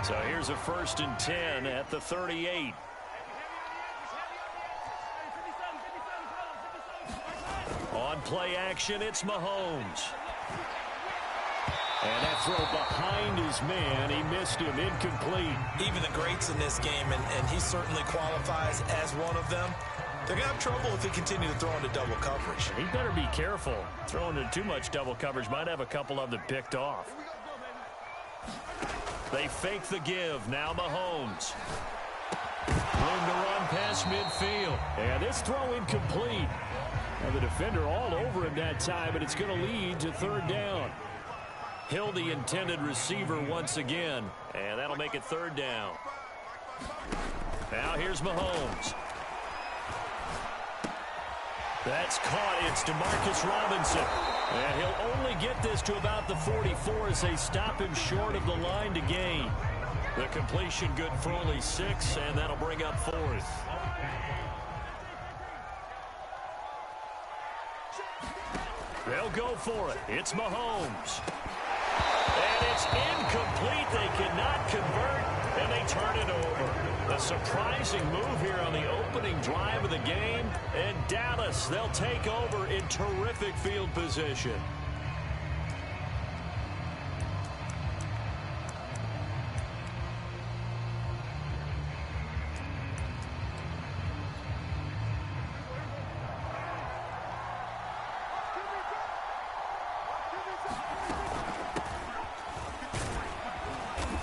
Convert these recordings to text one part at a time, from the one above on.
So here's a 1st and 10 at the 38. On play action, it's Mahomes. And that throw behind his man, he missed him, incomplete. Even the greats in this game, and he certainly qualifies as one of them, they're going to have trouble if they continue to throw into double coverage. He better be careful. Throwing into too much double coverage might have a couple of them picked off. They fake the give. Now Mahomes. Room to run past midfield. And this throw incomplete. Now the defender all over him that time, but it's going to lead to 3rd down. Hill, the intended receiver once again. And that'll make it 3rd down. Now here's Mahomes. That's caught. It's DeMarcus Robinson. And he'll only get this to about the 44 as they stop him short of the line to gain. The completion good for only 6, and that'll bring up 4th. They'll go for it. It's Mahomes. And it's incomplete. They cannot convert, and they turn it over. A surprising move here on the opening drive of the game. And Dallas, they'll take over in terrific field position.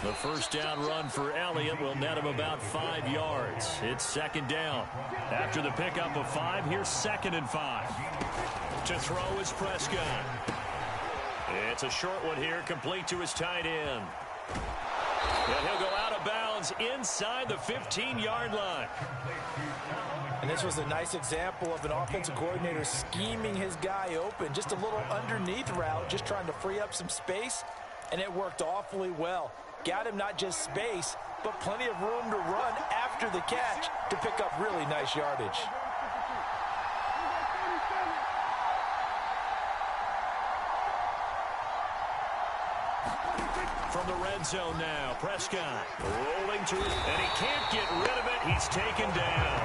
The 1st down run for Elliott will net him about 5 yards. It's 2nd down. After the pickup of 5, here's 2nd and 5. To throw is Prescott. It's a short one here, complete to his tight end. And he'll go out of bounds inside the 15-yard line. And this was a nice example of an offensive coordinator scheming his guy open. Just a little underneath route, just trying to free up some space, and it worked awfully well. Got him not just space, but plenty of room to run after the catch to pick up really nice yardage. From the red zone now, Prescott rolling through, and he can't get rid of it. He's taken down.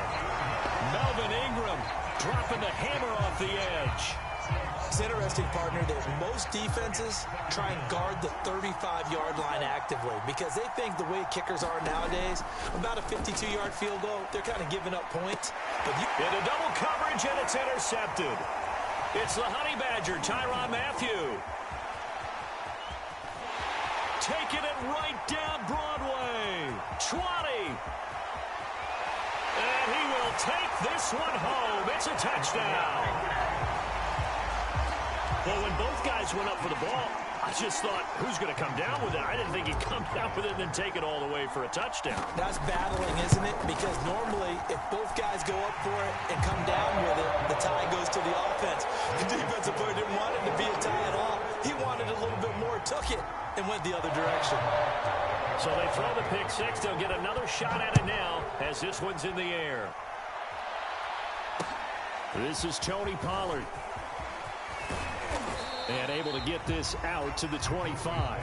Melvin Ingram dropping the hammer off the edge. It's interesting, partner, that most defenses try and guard the 35-yard line actively because they think the way kickers are nowadays, about a 52-yard field goal, they're kind of giving up points. But into double coverage, and it's intercepted. It's the Honey Badger, Tyrann Mathieu. Taking it right down Broadway. 20. And he will take this one home. It's a touchdown. Well, when both guys went up for the ball, I just thought, who's going to come down with it? I didn't think he'd come down with it and then take it all the way for a touchdown. That's battling, isn't it? Because normally, if both guys go up for it and come down with it, the tie goes to the offense. The defensive player didn't want it to be a tie at all. He wanted a little bit more, took it, and went the other direction. So they throw the pick 6. They'll get another shot at it now as this one's in the air. This is Tony Pollard. And able to get this out to the 25.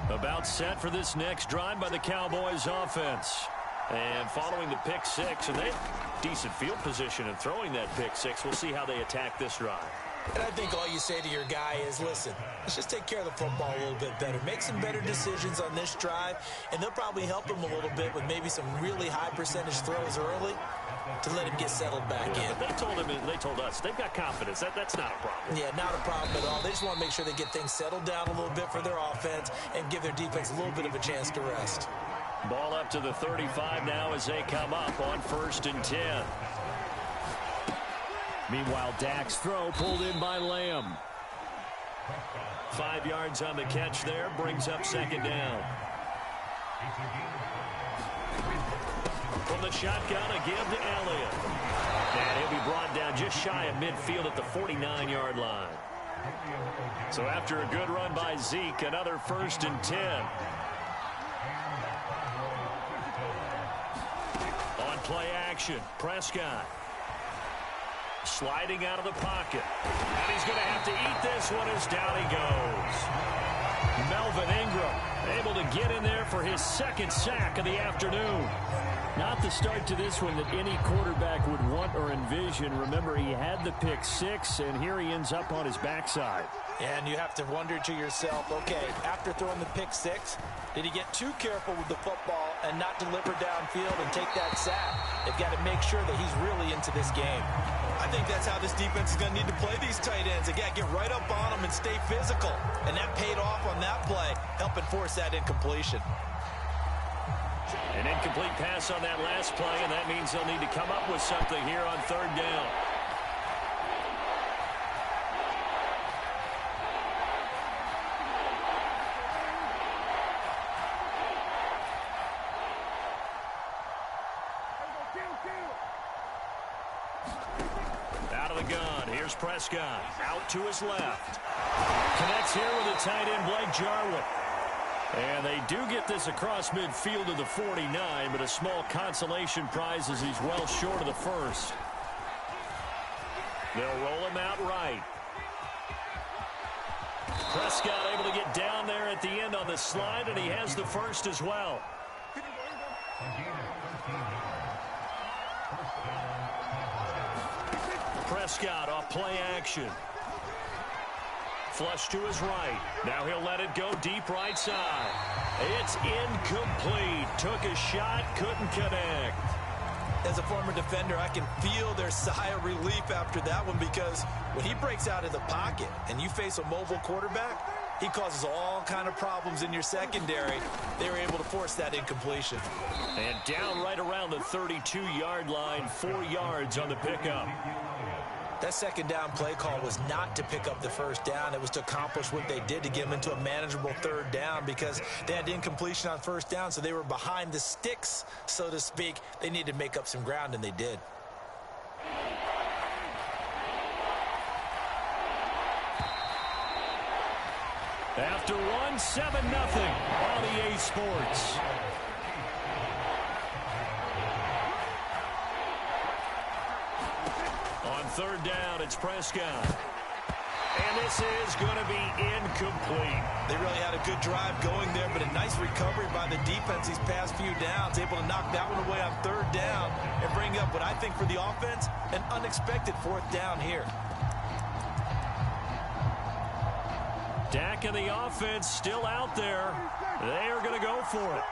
About set for this next drive by the Cowboys offense. And following the pick 6, and they have decent field position in throwing that pick 6. We'll see how they attack this drive. And I think all you say to your guy is, listen, let's just take care of the football a little bit better. Make some better decisions on this drive, and they'll probably help him a little bit with maybe some really high percentage throws early to let him get settled back in. But they told us they've got confidence. That's not a problem. Yeah, not a problem at all. They just want to make sure they get things settled down a little bit for their offense and give their defense a little bit of a chance to rest. Ball up to the 35 now as they come up on 1st and 10. Meanwhile, Dak's throw pulled in by Lamb. 5 yards on the catch there, brings up 2nd down. From the shotgun, a give to Elliott. And he'll be brought down just shy of midfield at the 49-yard line. So after a good run by Zeke, another 1st and 10. On Play action. Prescott. Sliding out of the pocket. And he's going to have to eat this one as down he goes. Melvin Ingram able to get in there for his second sack of the afternoon. Not the start to this one that any quarterback would want or envision. Remember, he had the pick six, and here he ends up on his backside. And you have to wonder to yourself, okay, after throwing the pick six, did he get too careful with the football and not deliver downfield and take that sack? They've got to make sure that he's really into this game. I think that's how this defense is going to need to play these tight ends. They got to get right up on them and stay physical. And that paid off on that play, helping force that incompletion. An incomplete pass on that last play, and that means they'll need to come up with something here on third down. Out of the gun, here's Prescott. Out to his left. Connects here with the tight end, Blake Jarwin. And they do get this across midfield to the 49, but a small consolation prize as he's well short of the first. They'll roll him out right. Prescott able to get down there at the end on the slide, and he has the first as well. Prescott off play action. Flush to his right. Now he'll let it go deep right side. It's incomplete. Took a shot, couldn't connect. As a former defender, I can feel their sigh of relief after that one, because when he breaks out of the pocket and you face a mobile quarterback, he causes all kind of problems in your secondary. They were able to force that incompletion. And down right around the 32-yard line, 4 yards on the pickup. That second down play call was not to pick up the first down. It was to accomplish what they did, to get them into a manageable third down, because they had incompletion on first down, so they were behind the sticks, so to speak. They needed to make up some ground, and they did. After one, 7-0 on EA Sports. On third down, it's Prescott. And this is going to be incomplete. They really had a good drive going there, but a nice recovery by the defense these past few downs, able to knock that one away on third down and bring up what I think for the offense, an unexpected fourth down here. Dak and the offense still out there. They are going to go for it.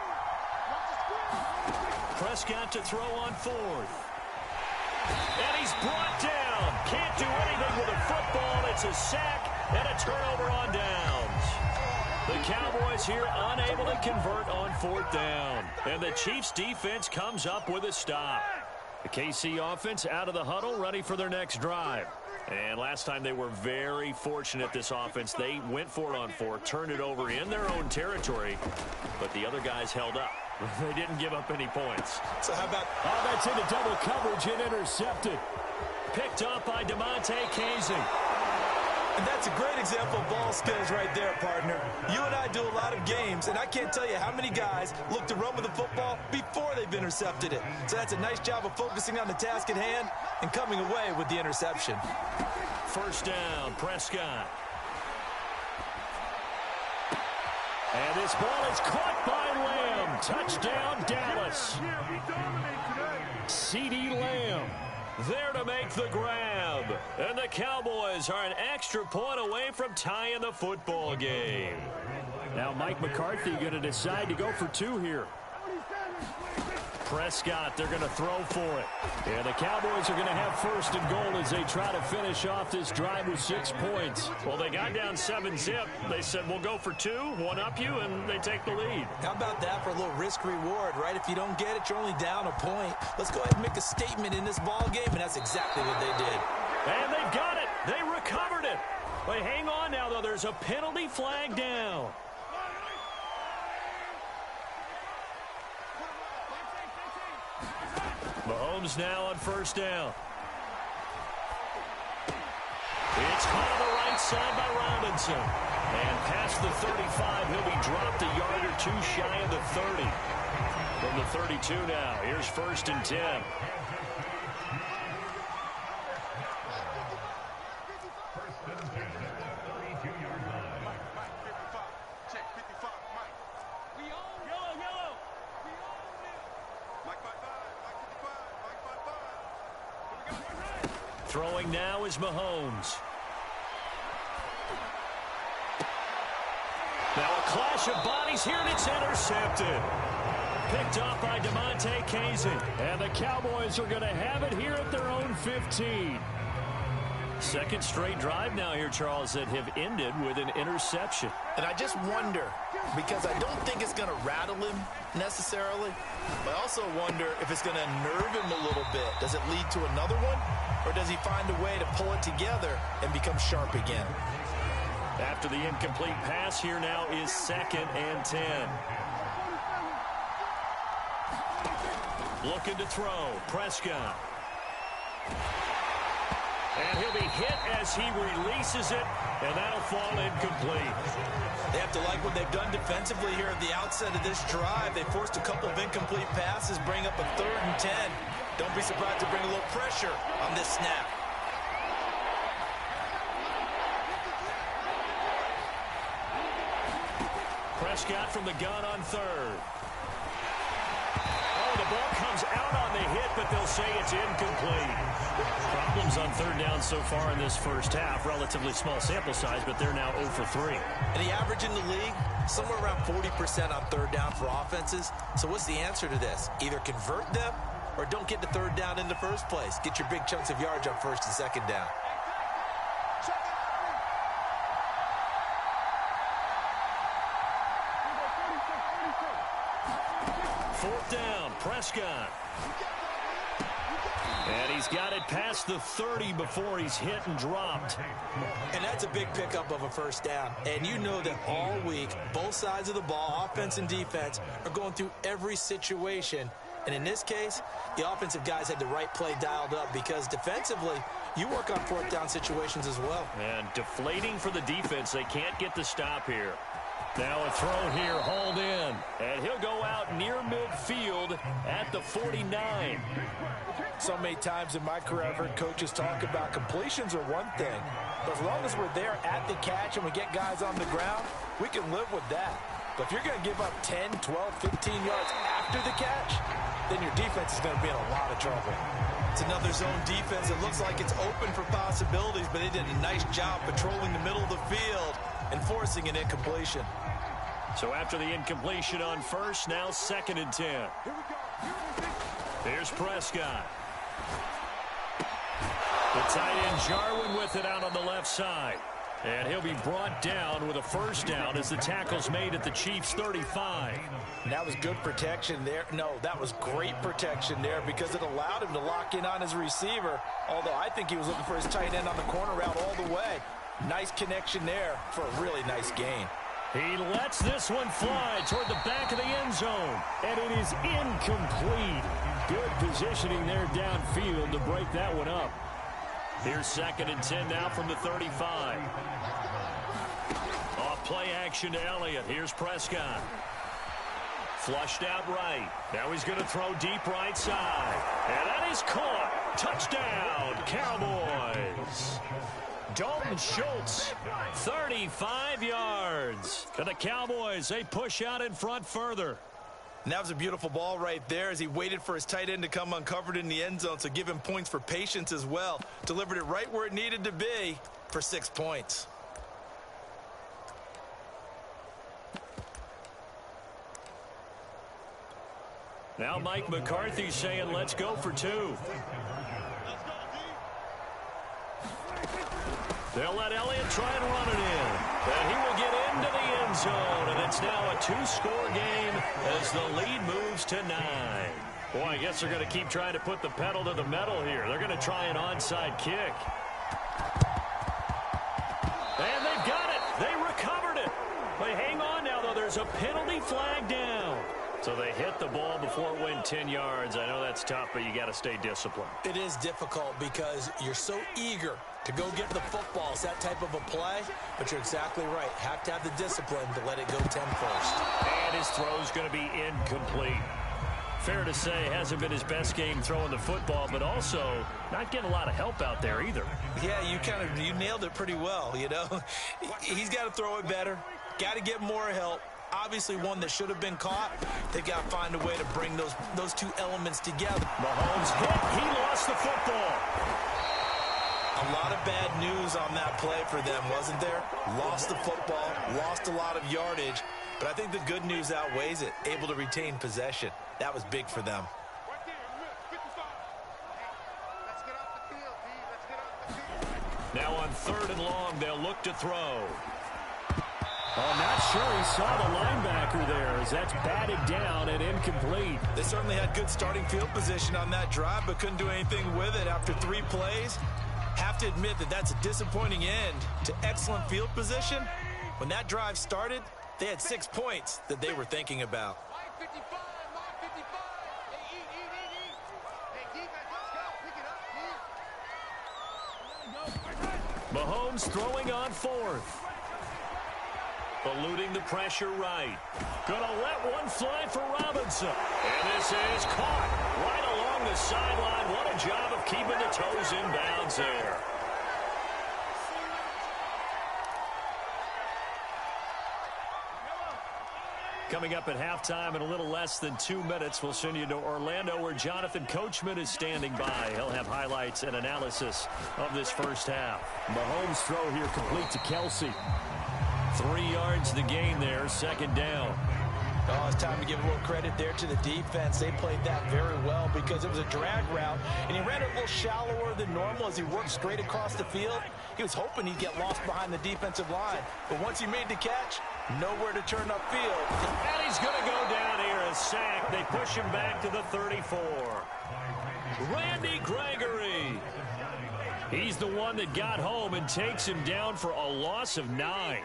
Prescott to throw on fourth. And he's brought down. Can't do anything with a football. It's a sack and a turnover on downs. The Cowboys here unable to convert on fourth down. And the Chiefs defense comes up with a stop. The KC offense out of the huddle, ready for their next drive. And last time they were very fortunate, this offense. They went for it on fourth, turned it over in their own territory, but the other guys held up. They didn't give up any points. So how about... Oh, that's into double coverage and intercepted. Picked up by DeMonte Casey. And that's a great example of ball skills right there, partner. You and I do a lot of games, and I can't tell you how many guys look to run with the football before they've intercepted it. So that's a nice job of focusing on the task at hand and coming away with the interception. First down, Prescott. And this ball is caught by Lamb. Touchdown, Dallas. CeeDee Lamb there to make the grab. And the Cowboys are an extra point away from tying the football game. Now Mike McCarthy going to decide to go for two here. Prescott, they're going to throw for it. And the Cowboys are going to have first and goal as they try to finish off this drive with 6 points. Well, they got down 7-zip. They said, we'll go for two, one up you, and they take the lead. How about that for a little risk-reward, right? If you don't get it, you're only down a point. Let's go ahead and make a statement in this ball game, and that's exactly what they did. And they've got it. They recovered it. But hang on now, though. There's a penalty flag down. Mahomes now on first down. It's caught on the right side by Robinson. And past the 35, he'll be dropped a yard or 2 shy of the 30. From the 32 now, here's 1st and 10. Throwing now is Mahomes. Now a clash of bodies here, and it's intercepted. Picked off by DeMonte Casey. And the Cowboys are going to have it here at their own 15. Second straight drive now here, Charles, that have ended with an interception. And I just wonder, because I don't think it's going to rattle him necessarily, but I also wonder if it's going to nerve him a little bit. Does it lead to another one, or does he find a way to pull it together and become sharp again? After the incomplete pass, here now is 2nd and 10. Looking to throw. Prescott. And he'll be hit as he releases it, and that'll fall incomplete. They have to like what they've done defensively here at the outset of this drive. They forced a couple of incomplete passes, bring up a 3rd and 10. Don't be surprised to bring a little pressure on this snap. Prescott from the gun on 3rd. Oh, the ball comes out on the hit, but they'll say it's incomplete. Problems on 3rd down so far in this first half. Relatively small sample size, but they're now 0 for 3. And the average in the league, somewhere around 40% on 3rd down for offenses. So what's the answer to this? Either convert them or don't get to 3rd down in the first place. Get your big chunks of yards on 1st and 2nd down. Fourth down, Prescott. And he's got it past the 30 before he's hit and dropped. And that's a big pickup of a 1st down. And you know that all week, both sides of the ball, offense and defense, are going through every situation. And in this case, the offensive guys had the right play dialed up because defensively, you work on 4th down situations as well. And deflating for the defense. They can't get the stop here. Now a throw here, hauled in. And he'll go out near midfield at the 49. So many times in my career, I've heard coaches talk about completions are one thing. But as long as we're there at the catch and we get guys on the ground, we can live with that. But if you're going to give up 10, 12, 15 yards after the catch, then your defense is going to be in a lot of trouble. It's another zone defense. It looks like it's open for possibilities, but they did a nice job patrolling the middle of the field and forcing an incompletion. So after the incompletion on 1st, now 2nd and 10. Here's Prescott. The tight end Jarwin with it out on the left side. And he'll be brought down with a 1st down as the tackle's made at the Chiefs' 35. And that was good protection there. No, that was great protection there because it allowed him to lock in on his receiver, although I think he was looking for his tight end on the corner route all the way. Nice connection there for a really nice gain. He lets this one fly toward the back of the end zone, and it is incomplete. Good positioning there downfield to break that one up. Here's 2nd and 10 now from the 35. Off play action to Elliott. Here's Prescott. Flushed out right. Now he's going to throw deep right side. And that is caught. Touchdown, Cowboys. Dalton Schultz, 35 yards. And the Cowboys, they push out in front further. And that was a beautiful ball right there as he waited for his tight end to come uncovered in the end zone, so give him points for patience as well. Delivered it right where it needed to be for 6 points. Now Mike McCarthy saying, let's go for 2. They'll let Elliott try and run it in. And he will get into the end zone. And it's now a 2-score game as the lead moves to 9. Boy, I guess they're going to keep trying to put the pedal to the metal here. They're going to try an onside kick. And they've got it. They recovered it. But hang on now, though. There's a penalty flag down. So they hit the ball before it went 10 yards. I know that's tough, but you got to stay disciplined. It is difficult because you're so eager to go get the football. It's that type of a play, but you're exactly right. Have to have the discipline to let it go 10 first. And his throw's going to be incomplete. Fair to say, hasn't been his best game throwing the football, but also not getting a lot of help out there either. Yeah, you nailed it pretty well, you know. He's got to throw it better, got to get more help. Obviously one that should have been caught. They've got to find a way to bring those two elements together. Mahomes hit. He lost the football. A lot of bad news on that play for them, wasn't there? Lost the football, lost a lot of yardage, but I think the good news outweighs it. Able to retain possession. That was big for them. Now on 3rd and long, they'll look to throw. Oh, not sure he saw the linebacker there as that's batted down and incomplete. They certainly had good starting field position on that drive, but couldn't do anything with it after 3 plays. Have to admit that that's a disappointing end to excellent field position. When that drive started, they had 6 points that they were thinking about. Mahomes throwing on 4th. Eluding the pressure right. Gonna let one fly for Robinson. And this is caught right along the sideline. What a job of keeping the toes in bounds there. Coming up at halftime in a little less than 2 minutes, we'll send you to Orlando where Jonathan Coachman is standing by. He'll have highlights and analysis of this first half. Mahomes' throw here complete to Kelsey. 3 yards the gain there, 2nd down. Oh, it's time to give a little credit there to the defense. They played that very well because it was a drag route, and he ran it a little shallower than normal as he worked straight across the field. He was hoping he'd get lost behind the defensive line, but once he made the catch, nowhere to turn upfield. And he's going to go down here, a sack. They push him back to the 34. Randy Gregory. He's the one that got home and takes him down for a loss of 9.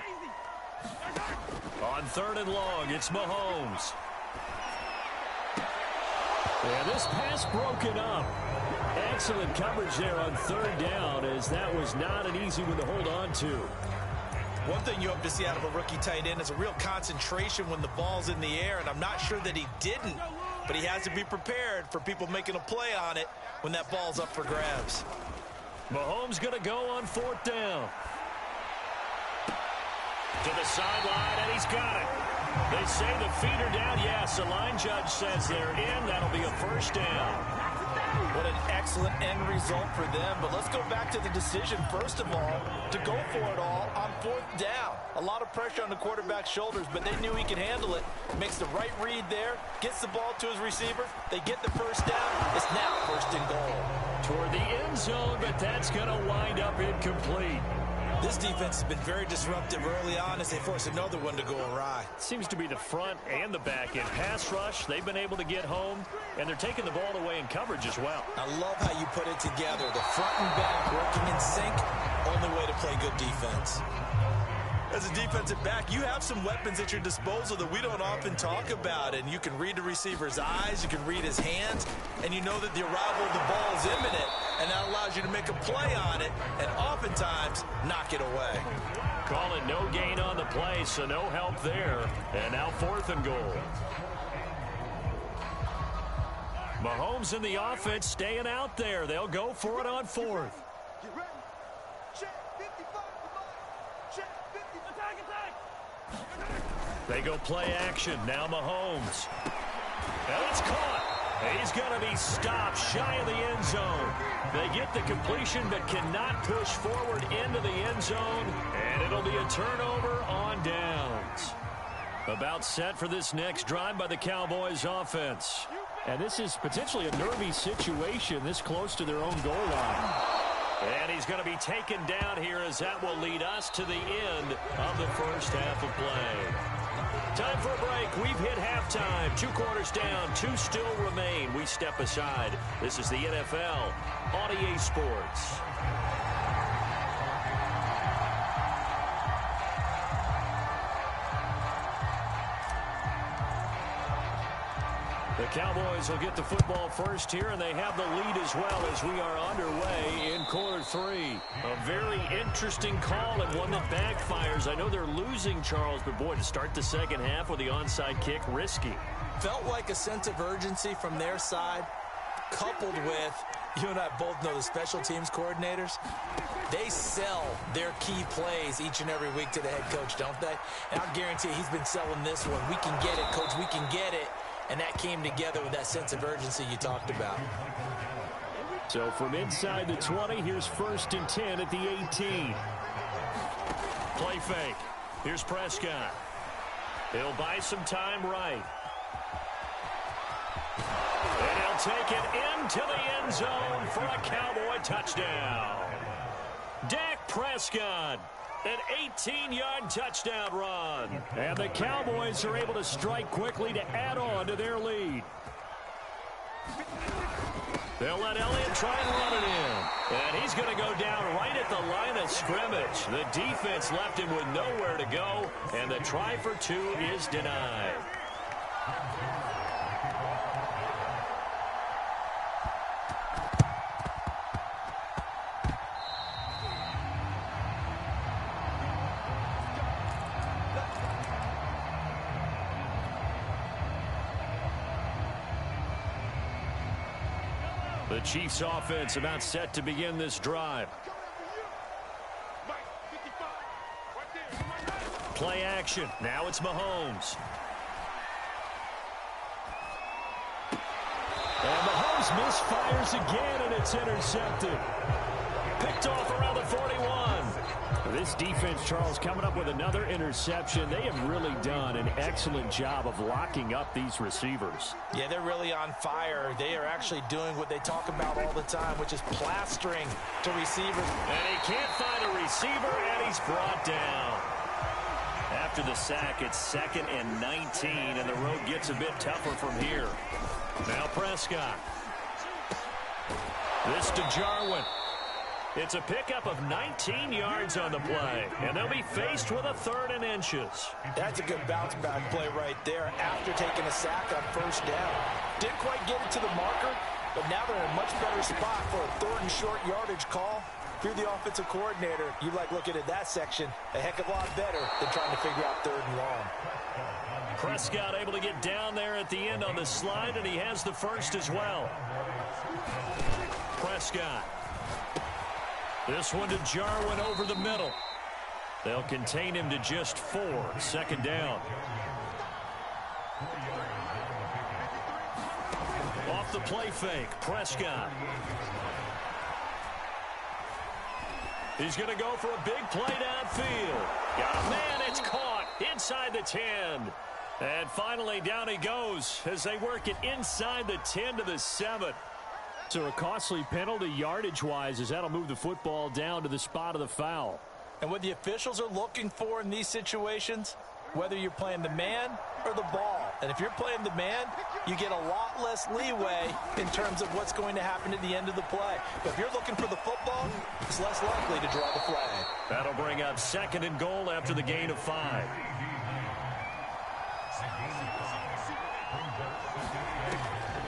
On 3rd and long, it's Mahomes. And this pass broken up. Excellent coverage there on 3rd down, as that was not an easy one to hold on to. One thing you hope to see out of a rookie tight end is a real concentration when the ball's in the air, and I'm not sure that he didn't, but he has to be prepared for people making a play on it when that ball's up for grabs. Mahomes going to go on 4th down. To the sideline, and he's got it. They say the feet are down. Yes, the line judge says they're in. That'll be a 1st down. What an excellent end result for them. But let's go back to the decision, first of all, to go for it all on 4th down. A lot of pressure on the quarterback's shoulders, but they knew he could handle it. Makes the right read there, gets the ball to his receiver. They get the 1st down. It's now 1st and goal. Toward the end zone, but that's going to wind up incomplete. This defense has been very disruptive early on as they force another one to go awry. Seems to be the front and the back end. Pass rush, they've been able to get home, and they're taking the ball away in coverage as well. I love how you put it together. The front and back working in sync, only way to play good defense. As a defensive back, you have some weapons at your disposal that we don't often talk about, and you can read the receiver's eyes, you can read his hands, and you know that the arrival of the ball is imminent, and that allows you to make a play on it, and oftentimes knock it away. Call it no gain on the play, so no help there, and now 4th and goal. Mahomes and the offense staying out there. They'll go for it on 4th. They go play action. Now Mahomes. And it's caught. He's going to be stopped shy of the end zone. They get the completion but cannot push forward into the end zone. And it'll be a turnover on downs. About set for this next drive by the Cowboys offense. And this is potentially a nervy situation this close to their own goal line. And he's going to be taken down here as that will lead us to the end of the first half of play. Time for a break. We've hit halftime. 2 quarters down. 2 still remain. We step aside. This is the NFL on EA Sports. The Cowboys will get the football first here, and they have the lead as well as we are underway in quarter 3. A very interesting call and one that backfires. I know they're losing, Charles, but boy, to start the second half with the onside kick, risky. Felt like a sense of urgency from their side, coupled with, you and I both know the special teams coordinators, they sell their key plays each and every week to the head coach, don't they? And I'll guarantee he's been selling this one. We can get it, coach, we can get it. And that came together with that sense of urgency you talked about. So from inside the 20, here's 1st and 10 at the 18. Play fake. Here's Prescott. He'll buy some time right. And he'll take it into the end zone for a Cowboy touchdown. Dak Prescott. An 18-yard touchdown run. And the Cowboys are able to strike quickly to add on to their lead. They'll let Elliott try and run it in. And he's going to go down right at the line of scrimmage. The defense left him with nowhere to go. And the try for 2 is denied. The Chiefs offense about set to begin this drive. Play action. Now it's Mahomes. And Mahomes misfires again, and it's intercepted. Picked off around the 41. This defense, Charles, coming up with another interception. They have really done an excellent job of locking up these receivers. Yeah, they're really on fire. They are actually doing what they talk about all the time, which is plastering to receivers. And he can't find a receiver, and he's brought down. After the sack, it's 2nd and 19, and the road gets a bit tougher from here. Now Prescott. This to Jarwin. It's a pickup of 19 yards on the play, and they'll be faced with a 3rd and inches. That's a good bounce-back play right there after taking a sack on 1st down. Didn't quite get it to the marker, but now they're in a much better spot for a 3rd and short yardage call. If you're the offensive coordinator, you like looking at that section a heck of a lot better than trying to figure out 3rd and long. Prescott able to get down there at the end on the slide, and he has the first as well. Prescott. This one to Jarwin over the middle. They'll contain him to just 4. 2nd down. Off the play fake, Prescott. He's going to go for a big play downfield. Oh, man, it's caught inside the 10. And finally, down he goes as they work it inside the 10 to the 7. So a costly penalty yardage-wise as that'll move the football down to the spot of the foul. And what the officials are looking for in these situations, whether you're playing the man or the ball. And if you're playing the man, you get a lot less leeway in terms of what's going to happen at the end of the play. But if you're looking for the football, it's less likely to draw the flag. That'll bring up 2nd and goal after the gain of 5.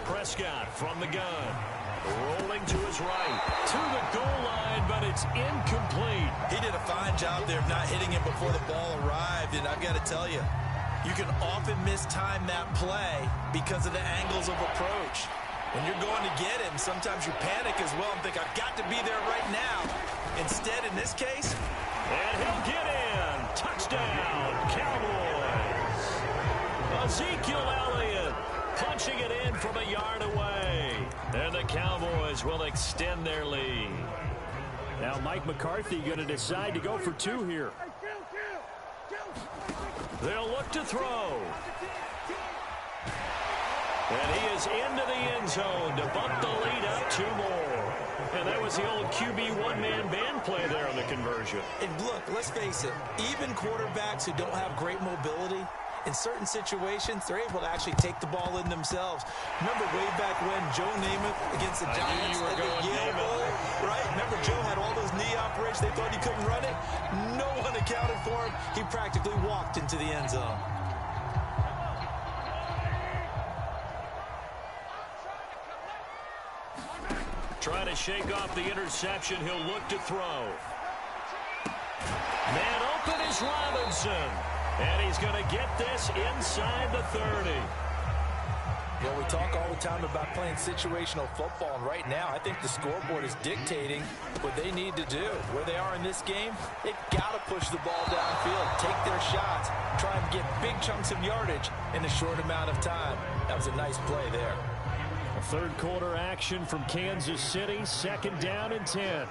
Prescott from the gun. Rolling to his right. To the goal line, but it's incomplete. He did a fine job there of not hitting him before the ball arrived, and I've got to tell you, you can often mistime that play because of the angles of approach. When you're going to get him, sometimes you panic as well and think, I've got to be there right now. Instead, in this case, and he'll get in. Touchdown, Cowboys. Ezekiel Elliott punching it in from a yard away. And the Cowboys will extend their lead. Now Mike McCarthy going to decide to go for 2 here. They'll look to throw. And he is into the end zone to bump the lead up 2 more. And that was the old QB one-man band play there on the conversion. And look, let's face it, even quarterbacks who don't have great mobility, in certain situations, they're able to actually take the ball in themselves. Remember way back when Joe Namath against the Giants at the Yale Bowl, right? Remember Joe had all those knee operations. They thought he couldn't run it. No one accounted for him. He practically walked into the end zone. Trying to shake off the interception. He'll look to throw. Man open is Robinson. And he's going to get this inside the 30. Well, we talk all the time about playing situational football, and right now I think the scoreboard is dictating what they need to do. Where they are in this game, they've got to push the ball downfield, take their shots, try and get big chunks of yardage in a short amount of time. That was a nice play there. A third quarter action from Kansas City, 2nd down and 10.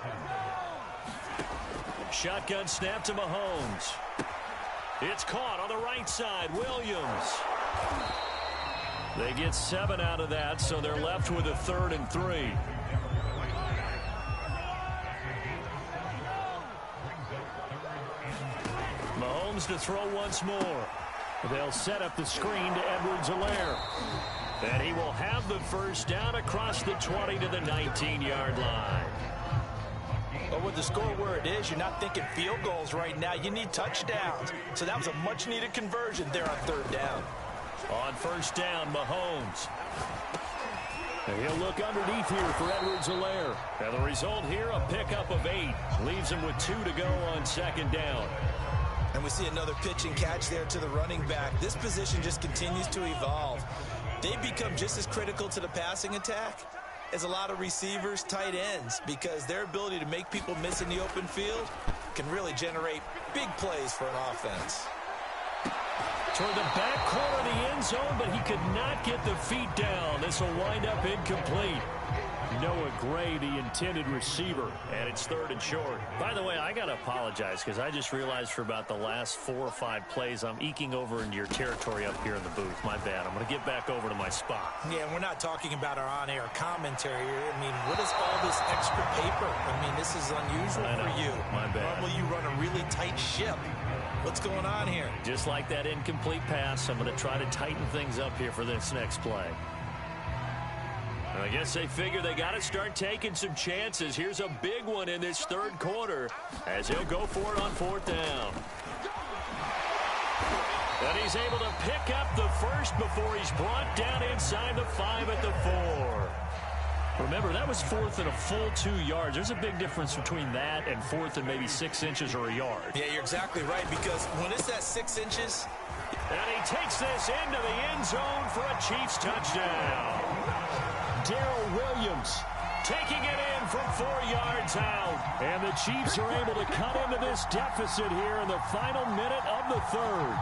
Shotgun snap to Mahomes. It's caught on the right side, Williams. They get 7 out of that, so they're left with a 3rd and 3. Mahomes to throw once more. They'll set up the screen to Edwards-Helaire. And he will have the first down across the 20 to the 19-yard line. But with the score where it is, you're not thinking field goals right now. You need touchdowns. So that was a much-needed conversion there on 3rd down. On 1st down, Mahomes. And he'll look underneath here for Edwards-Helaire. And the result here, a pickup of 8. Leaves him with 2 to go on 2nd down. And we see another pitch and catch there to the running back. This position just continues to evolve. They become just as critical to the passing attack as a lot of receivers, tight ends, because their ability to make people miss in the open field can really generate big plays for an offense. Toward the back corner of the end zone, but he could not get the feet down. This will wind up incomplete. Noah Gray, the intended receiver, and it's 3rd and short. By the way, I got to apologize because I just realized for about the last 4 or 5 plays, I'm eking over into your territory up here in the booth. My bad. I'm going to get back over to my spot. Yeah, we're not talking about our on-air commentary here. I mean, what is all this extra paper? I mean, this is unusual for you. My bad. Normally you run a really tight ship. What's going on here? Just like that incomplete pass, I'm going to try to tighten things up here for this next play. I guess they figure they got to start taking some chances. Here's a big one in this 3rd quarter as he'll go for it on 4th down. And he's able to pick up the first before he's brought down inside the 5 at the 4. Remember, that was 4th and a full 2 yards. There's a big difference between that and 4th and maybe 6 inches or a yard. Yeah, you're exactly right, because when it's that 6 inches. And he takes this into the end zone for a Chiefs touchdown. Darrell Williams taking it in from 4 yards out. And the Chiefs are able to cut into this deficit here in the final minute of the 3rd.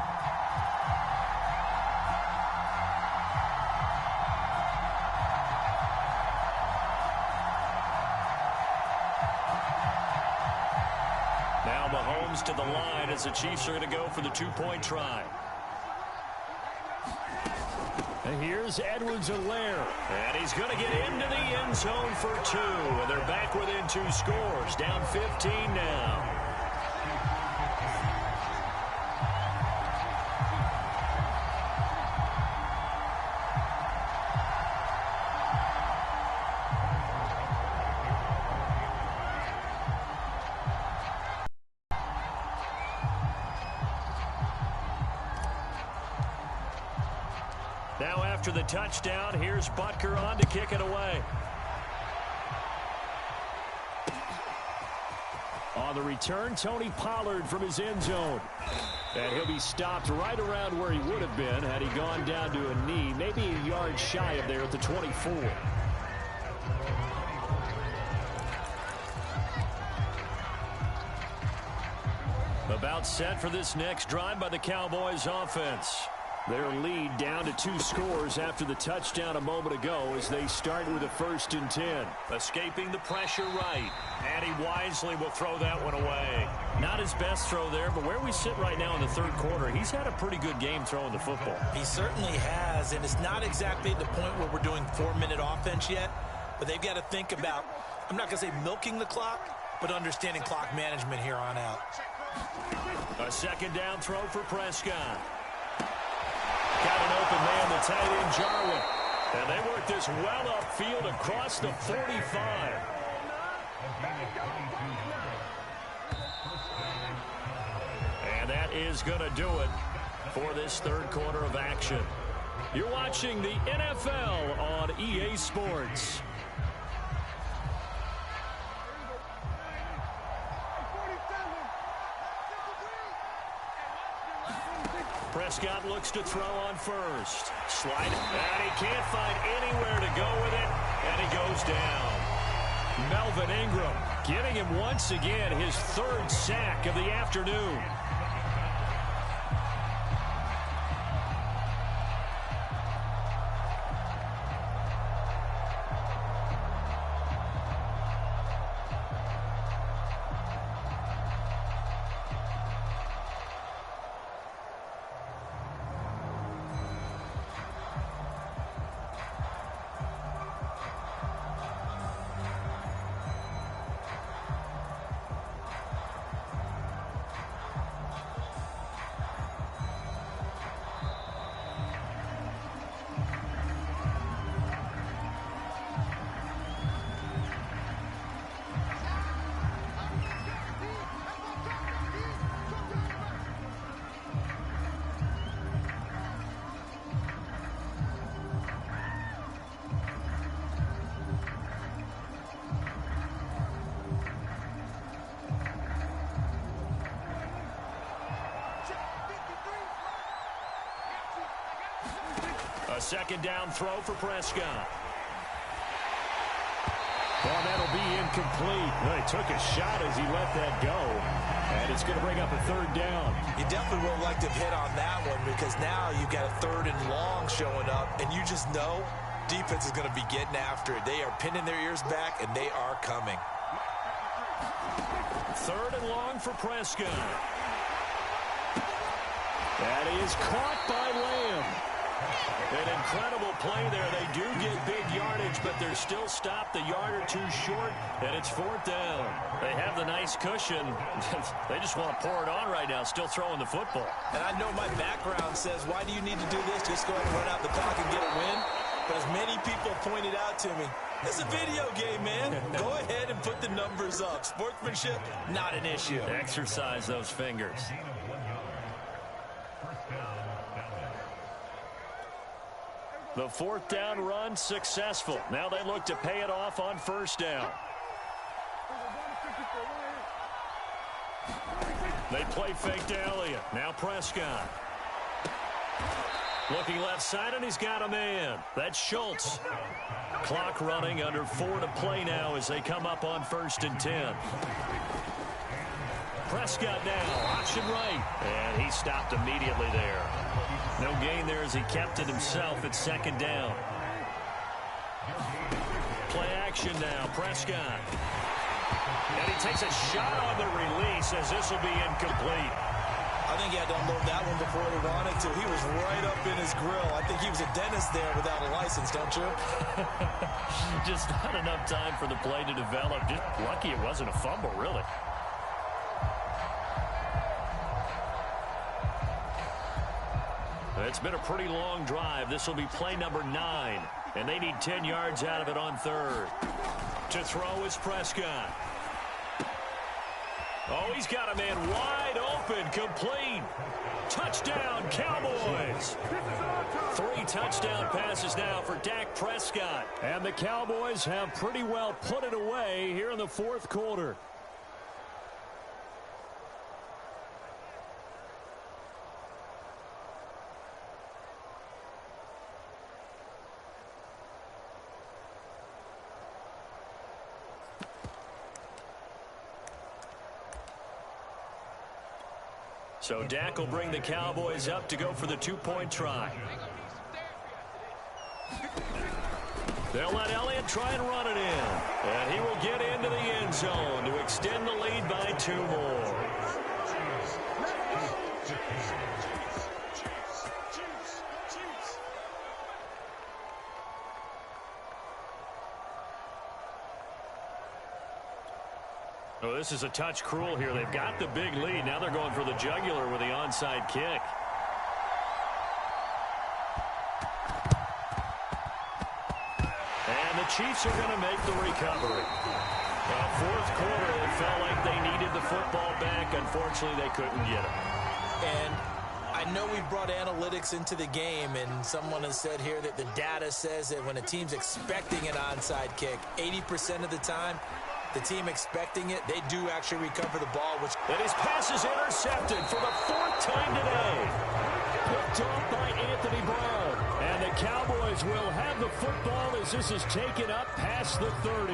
Now Mahomes to the line as the Chiefs are going to go for the 2-point try. And here's Edwards-Helaire. And he's going to get into the end zone for 2. And they're back within 2 scores. Down 15 now. Now after the touchdown, here's Butker on to kick it away. On the return, Tony Pollard from his end zone. And he'll be stopped right around where he would have been had he gone down to a knee, maybe a yard shy of there at the 24. About set for this next drive by the Cowboys offense. Their lead down to 2 scores after the touchdown a moment ago as they start with a 1st and 10. Escaping the pressure right. And he wisely will throw that one away. Not his best throw there, but where we sit right now in the 3rd quarter, he's had a pretty good game throwing the football. He certainly has, and it's not exactly at the point where we're doing 4-minute offense yet, but they've got to think about, I'm not going to say milking the clock, but understanding clock management here on out. A 2nd down throw for Prescott. Got an open man, the tight end, Jarwin. And they work this well upfield across the 45. And that is going to do it for this 3rd quarter of action. You're watching the NFL on EA Sports. Prescott looks to throw on first. Slide, and he can't find anywhere to go with it, and he goes down. Melvin Ingram giving him once again his third sack of the afternoon. A second down throw for Prescott. Well, that'll be incomplete. Well, he took a shot as he let that go. And it's going to bring up a third down. You definitely would have liked to have hit on that one because now you've got a third and long showing up, and you just know defense is going to be getting after it. They are pinning their ears back, and they are coming. Third and long for Prescott. And he is caught by Lamb. An incredible play there. They do get big yardage, but they're still stopped a yard or two short, and it's fourth down. They have the nice cushion. They just want to pour it on right now, still throwing the football. And I know my background says, why do you need to do this? Just go ahead and run out the clock and get a win. But as many people pointed out to me, it's a video game, man. Go ahead and put the numbers up. Sportsmanship, not an issue. Exercise those fingers. The fourth down run successful. Now they look to pay it off on first down. They play fake to Elliott. Now Prescott. Looking left side, and he's got a man. That's Schultz. Clock running, under 4 to play now as they come up on 1st and 10. Prescott now, option right. And he stopped immediately there. No gain there as he kept it himself at second down. Play action now, Prescott. And he takes a shot on the release as this will be incomplete. I think he had to unload that one before he wanted to. He was right up in his grill. I think he was a dentist there without a license, don't you? Just not enough time for the play to develop. Just lucky it wasn't a fumble, really. It's been a pretty long drive. This will be play number 9. And they need 10 yards out of it on third. To throw is Prescott. Oh, he's got a man wide open, complete. Touchdown, Cowboys. 3 touchdown passes now for Dak Prescott. And the Cowboys have pretty well put it away here in the fourth quarter. So Dak will bring the Cowboys up to go for the 2-point try. They'll let Elliott try and run it in. And he will get into the end zone to extend the lead by 2 more. Oh, this is a touch cruel here. They've got the big lead. Now they're going for the jugular with the onside kick. And the Chiefs are going to make the recovery. Fourth quarter, it felt like they needed the football back. Unfortunately, they couldn't get it. And I know we brought analytics into the game, and someone has said here that the data says that when a team's expecting an onside kick, 80% of the time, the team expecting it, they do actually recover the ball. And his pass is intercepted for the 4th time today. picked off by Anthony Brown. And the Cowboys will have the football as this is taken up past the 30.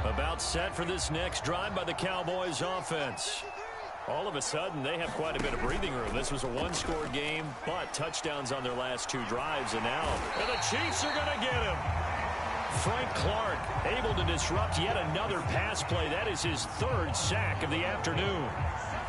About set for this next drive by the Cowboys offense. All of a sudden, they have quite a bit of breathing room. This was a one-score game, but touchdowns on their last 2 drives. And now the Chiefs are going to get him. Frank Clark able to disrupt yet another pass play. That is his 3rd sack of the afternoon.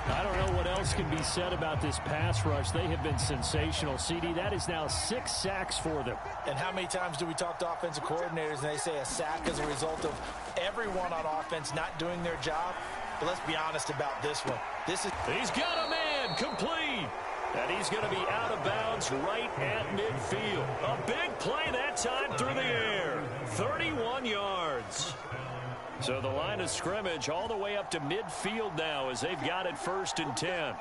I don't know what else can be said about this pass rush. They have been sensational, CD. That is now 6 sacks for them. And how many times do we talk to offensive coordinators and they say a sack is a result of everyone on offense not doing their job? But let's be honest about this one. He's got a man complete. And he's going to be out of bounds right at midfield. A big play that time through the air. 31 yards. So the line of scrimmage all the way up to midfield now as they've got it 1st and 10.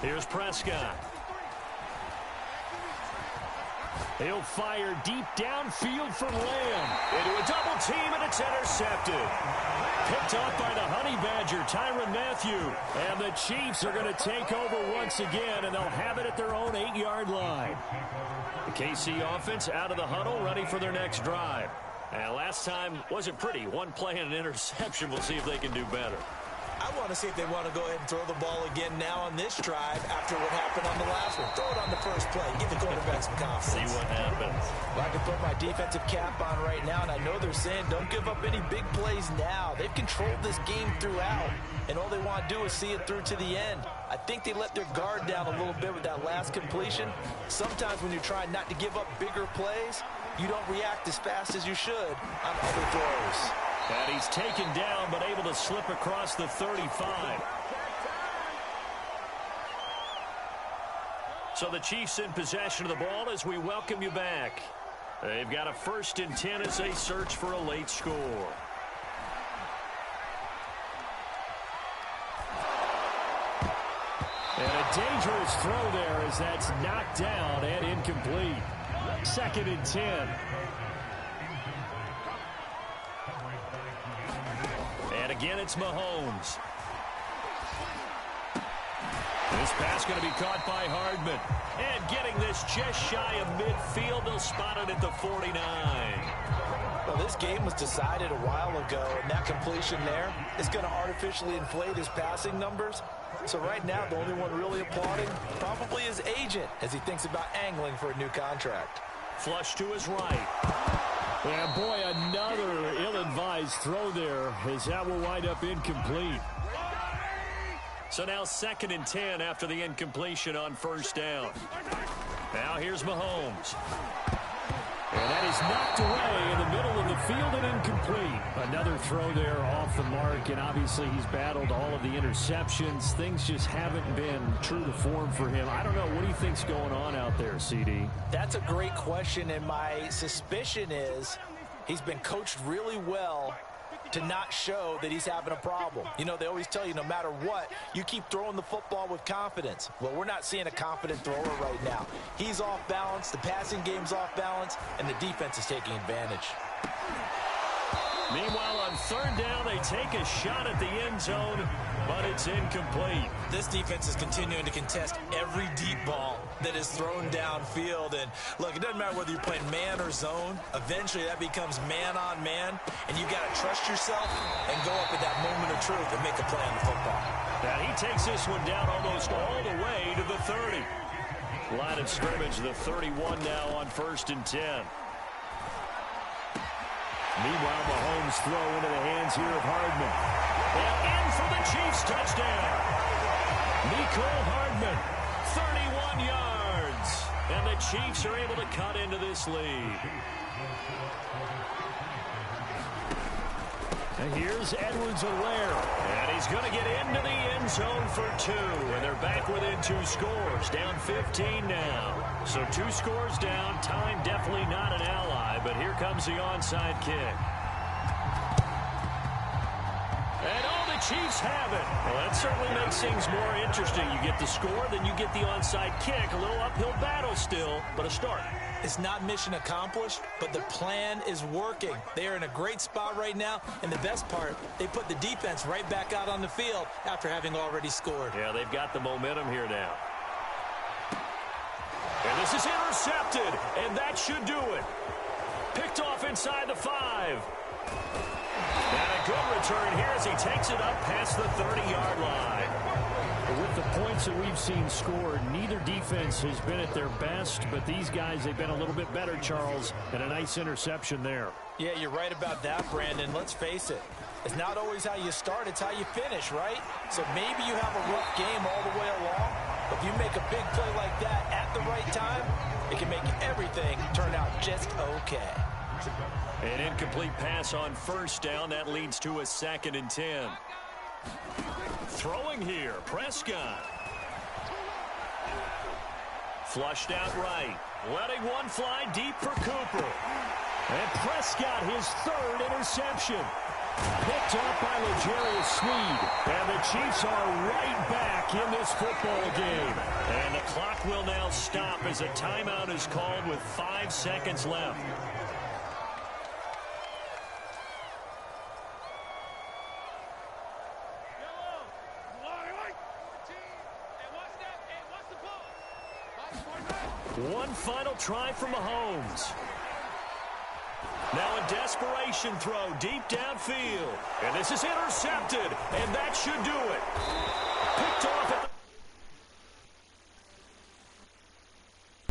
Here's Prescott. He'll fire deep downfield from Lamb. Into a double team, and it's intercepted. Picked off by the Honey Badger, Tyrann Mathieu. And the Chiefs are going to take over once again, and they'll have it at their own 8-yard line. The KC offense out of the huddle, ready for their next drive. And last time wasn't pretty. 1 play and an interception. We'll see if they can do better. I want to see if they want to go ahead and throw the ball again now on this drive after what happened on the last one. Throw it on the first play. Give the quarterback some confidence. See what happens. Well, I can put my defensive cap on right now, and I know they're saying don't give up any big plays now. They've controlled this game throughout, and all they want to do is see it through to the end. I think they let their guard down a little bit with that last completion. Sometimes when you're trying not to give up bigger plays, you don't react as fast as you should on other throws. And he's taken down, but able to slip across the 35. So the Chiefs in possession of the ball as we welcome you back. They've got a 1st and 10 as they search for a late score. And a dangerous throw there as that's knocked down and incomplete. 2nd and 10. And again, it's Mahomes. This pass going to be caught by Hardman. And getting this just shy of midfield. They'll spot it at the 49. Well, this game was decided a while ago, and that completion there is going to artificially inflate his passing numbers. So right now, the only one really applauding probably his agent as he thinks about angling for a new contract. Flush to his right. And boy, another ill-advised throw there as that will wind up incomplete. So now 2nd and 10 after the incompletion on 1st down. Now here's Mahomes. And that is knocked away in the middle of the field and incomplete. Another throw there off the mark, and obviously he's battled all of the interceptions. Things just haven't been true to form for him. I don't know. What do you think's going on out there, CD? That's a great question, and my suspicion is he's been coached really well to not show that he's having a problem. You know, they always tell you no matter what, you keep throwing the football with confidence. Well, we're not seeing a confident thrower right now. He's off balance, the passing game's off balance, and the defense is taking advantage. Meanwhile, on 3rd down, they take a shot at the end zone, but it's incomplete. This defense is continuing to contest every deep ball that is thrown downfield. And look, it doesn't matter whether you're playing man or zone. Eventually, that becomes man on man, and you got to trust yourself and go up at that moment of truth and make a play on the football. Now he takes this one down almost all the way to the 30. Line of scrimmage, the 31 now on 1st and 10. Meanwhile, Mahomes throw into the hands here of Hardman. And in for the Chiefs touchdown. Mecole Hardman, 31 yards. And the Chiefs are able to cut into this lead. And here's Edwards-Helaire. And he's going to get into the end zone for 2. And they're back within 2 scores. Down 15 now. So 2 scores down. Time definitely not an ally. But here comes the onside kick. And all the Chiefs have it. Well, that certainly makes things more interesting. You get the score, then you get the onside kick. A little uphill battle still, but a start. It's not mission accomplished, but the plan is working. They are in a great spot right now, and the best part, they put the defense right back out on the field after having already scored. Yeah, they've got the momentum here now. This is intercepted, and that should do it. Picked off inside the 5. And a good return here as he takes it up past the 30-yard line. With the points that we've seen scored, neither defense has been at their best, but these guys, they've been a little bit better, Charles, and a nice interception there. Yeah, you're right about that, Brandon. Let's face it. It's not always how you start, it's how you finish, right? So maybe you have a rough game all the way along, but if you make a big play like that at the right time, it can make everything turn out just okay. An incomplete pass on first down. That leads to a 2nd and 10. Throwing here, Prescott. Flushed out right. Letting one fly deep for Cooper. And Prescott, his 3rd interception. Picked up by L'Jarius Sneed. And the Chiefs are right back in this football game. And the clock will now stop as a timeout is called with 5 seconds left. One final try from Mahomes. Now a desperation throw deep downfield. And this is intercepted, and that should do it.